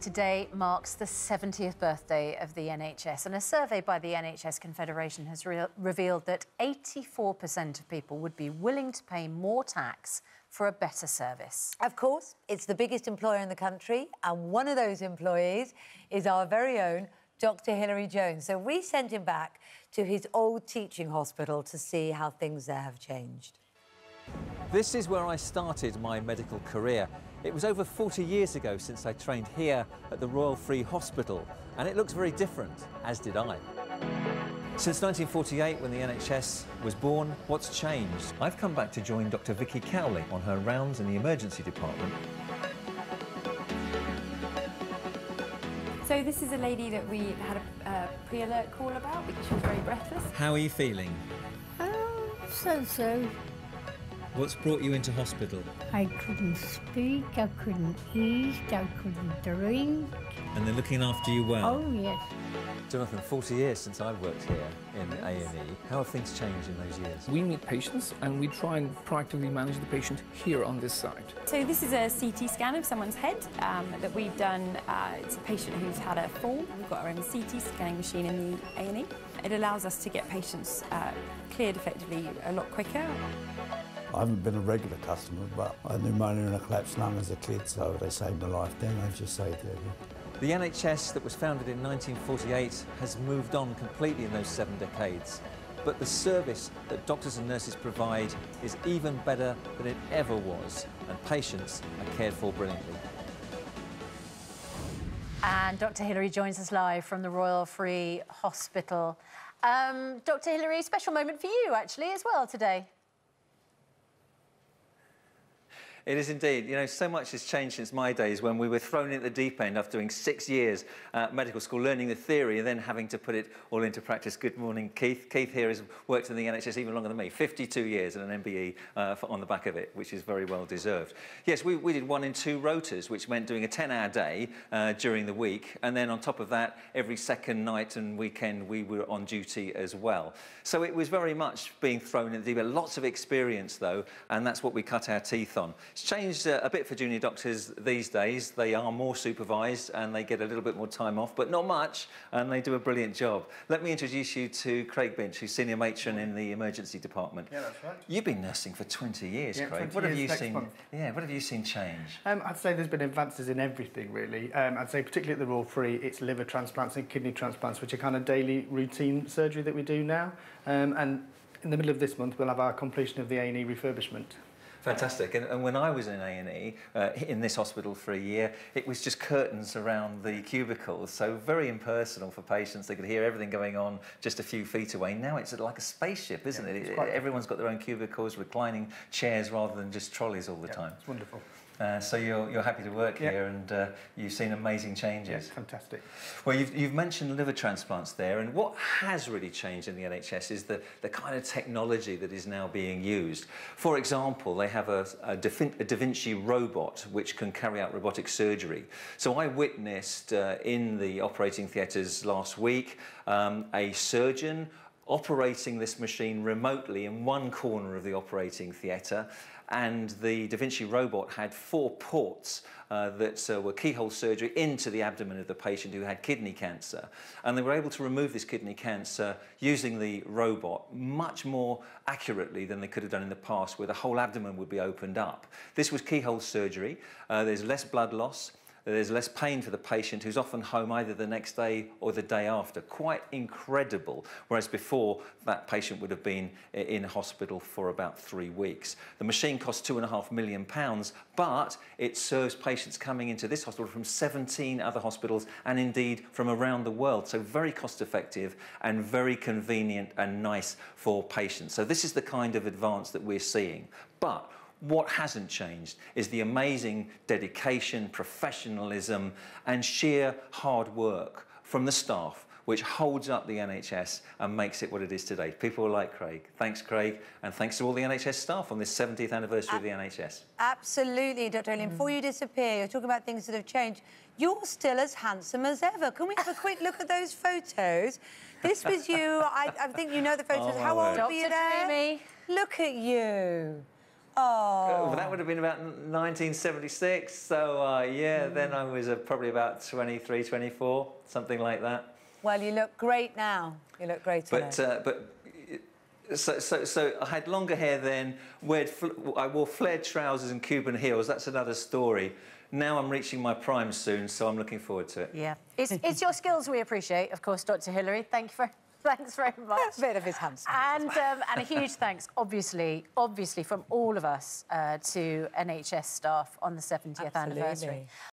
Today marks the 70th birthday of the NHS, and a survey by the NHS Confederation has revealed that 84% of people would be willing to pay more tax for a better service. Of course, it's the biggest employer in the country, and one of those employees is our very own Dr. Hilary Jones. So we sent him back to his old teaching hospital to see how things there have changed. This is where I started my medical career. It was over 40 years ago since I trained here at the Royal Free Hospital, and it looks very different, as did I. Since 1948, when the NHS was born, what's changed? I've come back to join Dr. Vicky Cowley on her rounds in the emergency department. So this is a lady that we had a pre-alert call about because she was very breathless. How are you feeling? So. What's brought you into hospital? I couldn't speak, I couldn't eat, I couldn't drink. And they're looking after you well? Oh, yes. Jonathan, 40 years since I've worked here in A&E. How have things changed in those years? We meet patients and we try and proactively manage the patient here on this side. So this is a CT scan of someone's head that we've done. It's a patient who's had a fall. We've got our own CT scanning machine in the A&E. It allows us to get patients cleared effectively a lot quicker. I haven't been a regular customer, but I had pneumonia and a collapsed lung as a kid, so they saved my life then. They just saved it. The NHS that was founded in 1948 has moved on completely in those 7 decades. But the service that doctors and nurses provide is even better than it ever was, and patients are cared for brilliantly. And Dr. Hilary joins us live from the Royal Free Hospital. Dr. Hilary, special moment for you, actually, as well today. It is indeed. You know, so much has changed since my days when we were thrown in the deep end after doing 6 years at medical school, learning the theory and then having to put it all into practice. Good morning, Keith. Keith here has worked in the NHS even longer than me, 52 years and an MBE on the back of it, which is very well deserved. Yes, we did 1 in 2 rotas, which meant doing a 10-hour day during the week, and then on top of that, every second night and weekend we were on duty as well. So it was very much being thrown in the deep end. Lots of experience, though, and that's what we cut our teeth on. It's changed a bit for junior doctors these days. They are more supervised and they get a little bit more time off, but not much, and they do a brilliant job. Let me introduce you to Craig Binch, who's senior matron in the emergency department. Yeah, that's right. You've been nursing for 20 years, yeah, Craig. 20 what have years you seen? month. Yeah, what have you seen change? I'd say there's been advances in everything, really. I'd say particularly at the Royal Free, it's liver transplants and kidney transplants, which are kind of daily routine surgery that we do now. And in the middle of this month, we'll have our completion of the A&E refurbishment. Fantastic. And when I was in A&E, in this hospital for a year, it was just curtains around the cubicles, so very impersonal for patients. They could hear everything going on just a few feet away. Now it's like a spaceship, isn't it? Everyone's got their own cubicles, reclining chairs rather than just trolleys all the time. It's wonderful. So you're happy to work here, and you've seen amazing changes. Yeah, fantastic. Well, you've mentioned liver transplants there, and what has really changed in the NHS is the kind of technology that is now being used. For example, they have a Da Vinci robot which can carry out robotic surgery. So I witnessed in the operating theatres last week a surgeon operating this machine remotely in one corner of the operating theatre, and the Da Vinci robot had 4 ports that were keyhole surgery into the abdomen of the patient who had kidney cancer. And they were able to remove this kidney cancer using the robot much more accurately than they could have done in the past, where the whole abdomen would be opened up. This was keyhole surgery. There's less blood loss. There's less pain for the patient, who's often home either the next day or the day after. Quite incredible, whereas before that patient would have been in hospital for about 3 weeks. The machine costs £2.5 million, but it serves patients coming into this hospital from 17 other hospitals and indeed from around the world. So very cost effective and very convenient and nice for patients. So this is the kind of advance that we're seeing. But what hasn't changed is the amazing dedication, professionalism and sheer hard work from the staff, which holds up the NHS and makes it what it is today. People like Craig. Thanks, Craig, and thanks to all the NHS staff on this 70th anniversary of the NHS. Absolutely, Dr. O'Leary. Before you disappear, you're talking about things that have changed. You're still as handsome as ever. Can we have a quick look at those photos? This was you. I think you know the photos. How old were you there? Dr. Look at you. Oh. That would have been about 1976. So, yeah, then I was probably about 23, 24, something like that. Well, you look great now. You look great on it. So I had longer hair then. I wore flared trousers and Cuban heels. That's another story. Now I'm reaching my prime soon, so I'm looking forward to it. Yeah. It's your skills we appreciate, of course, Dr. Hilary. Thanks very much. A bit of his hands. And a huge thanks, obviously, from all of us to NHS staff on the 70th anniversary.